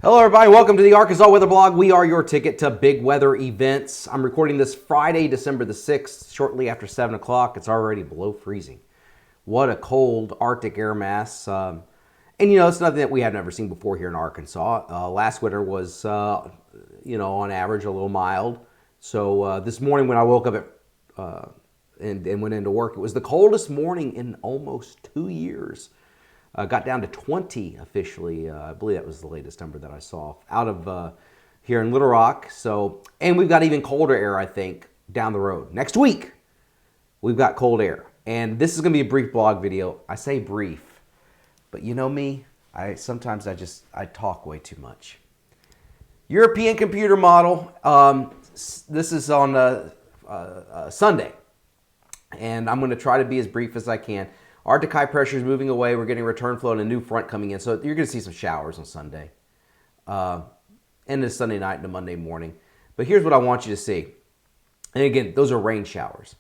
Hello everybody, welcome to the Arkansas Weather Blog. We are your ticket to big weather events. I'm recording this Friday, December the 6th, shortly after 7 o'clock. It's already below freezing. What a cold Arctic air mass. And it's nothing that we have never seen before here in Arkansas. Last winter was, on average a little mild. So this morning when I woke up and went into work, it was the coldest morning in almost 2 years. Got down to 20 officially. I believe that was the latest number that I saw out of here in Little Rock. And we've got even colder air, I think, down the road. Next week, we've got cold air. And this is going to be a brief blog video. I say brief, but you know me, sometimes I talk way too much. European computer model. This is on Sunday. And I'm going to try to be as brief as I can. Arctic high pressure is moving away. We're getting return flow and a new front coming in. So you're going to see some showers on Sunday. And it's Sunday night and a Monday morning. But here's what I want you to see. And again, those are rain showers.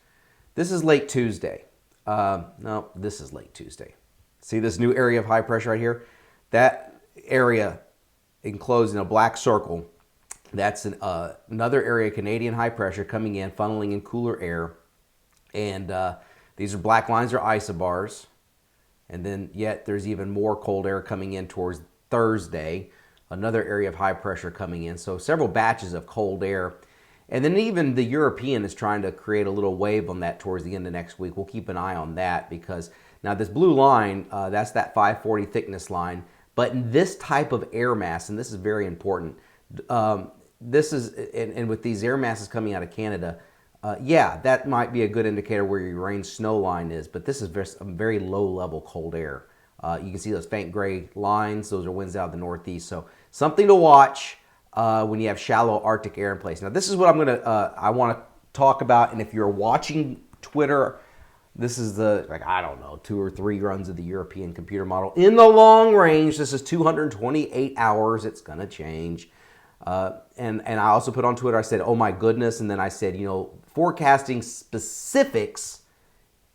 This is late Tuesday. No, this is late Tuesday. See this new area of high pressure right here? That area enclosed in a black circle, that's another area of Canadian high pressure coming in, funneling in cooler air. And these are black lines or isobars. And then yet there's even more cold air coming in towards Thursday. Another area of high pressure coming in. So several batches of cold air. And then even the European is trying to create a little wave on that towards the end of next week. We'll keep an eye on that because now this blue line, that's that 540 thickness line. But in this type of air mass, and this is very important, this is, and with these air masses coming out of Canada, that might be a good indicator where your rain snow line is, but this is very low level cold air. You can see those faint gray lines. Those are winds out of the northeast. So something to watch when you have shallow Arctic air in place. Now this is what I want to talk about. And if you're watching Twitter, this is the, 2 or 3 runs of the European computer model. In the long range, this is 228 hours. It's going to change. And I also put on Twitter, I said, oh my goodness. And then I said, forecasting specifics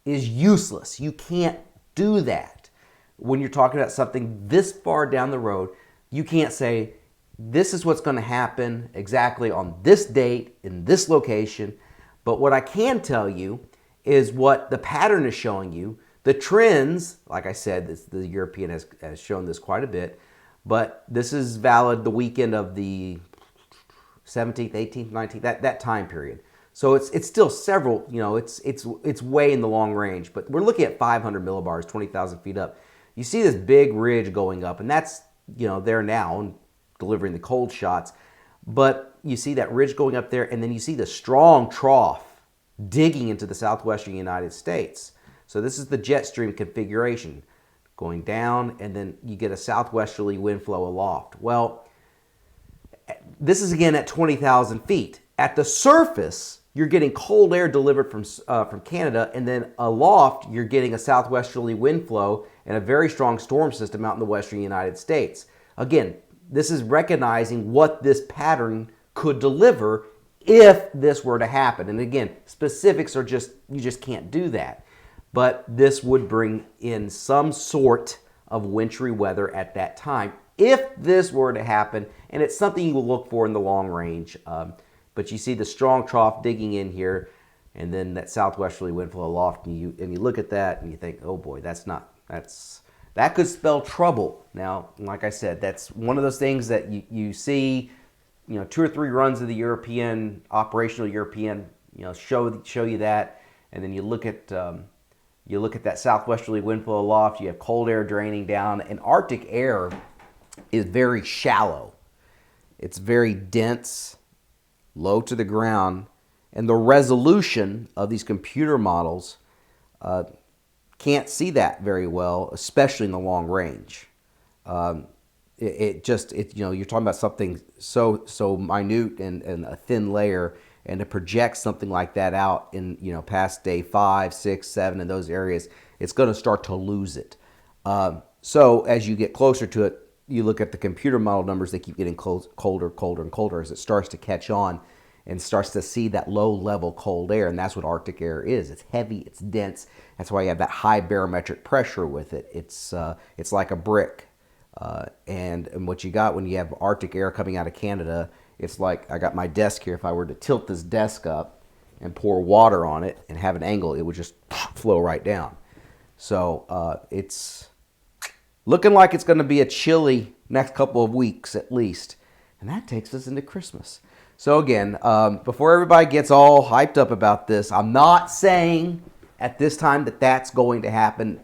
is useless. You can't do that. When you're talking about something this far down the road, you can't say, this is what's going to happen exactly on this date in this location. But what I can tell you is what the pattern is showing you. The trends, like I said, the European has shown this quite a bit. But this is valid the weekend of the 17th, 18th, 19th, that time period. So it's still several, it's way in the long range. But we're looking at 500 millibars, 20,000 feet up. You see this big ridge going up, and that's, there now and delivering the cold shots. But you see that ridge going up there, and then you see the strong trough digging into the southwestern United States. So this is the jet stream configuration. Going down, and then you get a southwesterly wind flow aloft. Well, this is again at 20,000 feet. At the surface, you're getting cold air delivered from Canada, and then aloft, you're getting a southwesterly wind flow and a very strong storm system out in the western United States. Again, this is recognizing what this pattern could deliver if this were to happen. And again, specifics are you just can't do that. But this would bring in some sort of wintry weather at that time if this were to happen. And it's something you will look for in the long range. But you see the strong trough digging in here, and then that southwesterly wind flow aloft, and you look at that and you think, oh boy, that could spell trouble. Now, like I said, that's one of those things that you see, 2 or 3 runs of the operational European, show you that, and then you look at that southwesterly wind flow aloft, you have cold air draining down, and Arctic air is very shallow. It's very dense, low to the ground, and the resolution of these computer models can't see that very well, especially in the long range. You're talking about something so minute and a thin layer, and to project something like that out in, past day 5, 6, 7 in those areas, it's going to start to lose it. So as you get closer to it, you look at the computer model numbers, they keep getting colder, colder, and colder as it starts to catch on and starts to see that low-level cold air, and that's what Arctic air is. It's heavy, it's dense. That's why you have that high barometric pressure with it. It's like a brick. And what you got when you have Arctic air coming out of Canada, it's like I got my desk here. If I were to tilt this desk up and pour water on it and have an angle, it would just flow right down. So it's looking like it's going to be a chilly next couple of weeks at least. And that takes us into Christmas. So again, before everybody gets all hyped up about this, I'm not saying at this time that that's going to happen,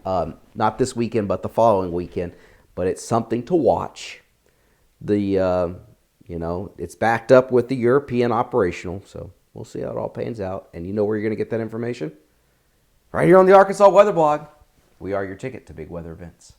not this weekend, but the following weekend. But it's something to watch. It's backed up with the European operational, so we'll see how it all pans out. And you know where you're going to get that information? Right here on the Arkansas Weather Blog. We are your ticket to big weather events.